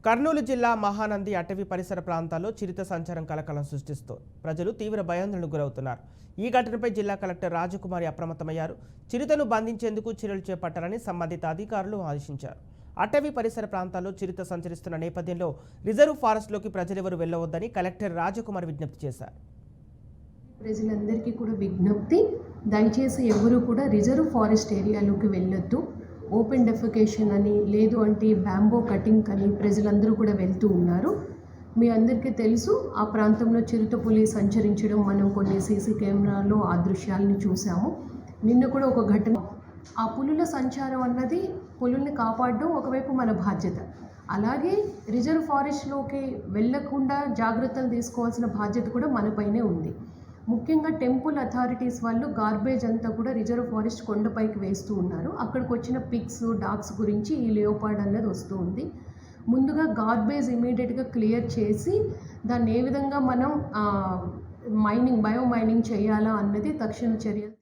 కర్నూలు జిల్లా మహానంది అటవీ పరిసర ప్రాంతాల్లో చిరుత సంచారం కలకలం సృష్టిస్తోంది. ప్రజలు తీవ్ర భయాందోళనకు గురవుతున్నారు. ఈ ఘటనపై జిల్లా కలెక్టర్ రాజకుమారి అప్రమత్తమయ్యారు. చిరుతను బంధించేందుకు చర్యలు చేపట్టాలని సంబంధిత అధికారులు ఆదేశించారు. అటవీ పరిసర ప్రాంతాల్లో చిరుత సంచరిస్తున్న నేపథ్యంలో రిజర్వ్ ఫారెస్ట్లోకి ప్రజలెవరూ వెళ్లవద్దని కలెక్టర్ రాజకుమారి విజ్ఞప్తి చేశారు. ప్రజలందరికీ కూడా విజ్ఞప్తి, దయచేసి ఎవరు కూడా రిజర్వ్ ఫారెస్ట్ ఏరియాలోకి వెళ్ళొద్దు. ఓపెన్ డెఫికేషన్ అని, లేదు అంటే బ్యాంబో కటింగ్ అని ప్రజలందరూ కూడా వెళ్తూ ఉన్నారు. మీ అందరికీ తెలుసు, ఆ ప్రాంతంలో చిరుతపులి సంచరించడం మనం కొన్ని సీసీ కెమెరాలో ఆ దృశ్యాలను చూసాము. నిన్న కూడా ఒక ఘటన. ఆ పులుల సంచారం అన్నది పులుల్ని కాపాడడం ఒకవైపు మన బాధ్యత, అలాగే రిజర్వ్ ఫారెస్ట్లోకి వెళ్లకుండా జాగ్రత్తలు తీసుకోవాల్సిన బాధ్యత కూడా మనపైనే ఉంది. ముఖ్యంగా టెంపుల్ అథారిటీస్ వాళ్ళు గార్బేజ్ అంతా కూడా రిజర్వ్ ఫారెస్ట్ కొండపైకి వేస్తూ ఉన్నారు. అక్కడికి వచ్చిన పిగ్స్, డాగ్స్ గురించి ఈ లేయోపార్డ్ అన్నది వస్తూ ఉంది. ముందుగా గార్బేజ్ ఇమీడియట్గా క్లియర్ చేసి దాన్ని ఏ విధంగా మనం బయో మైనింగ్ చేయాలా అన్నది తక్షణ చర్యలు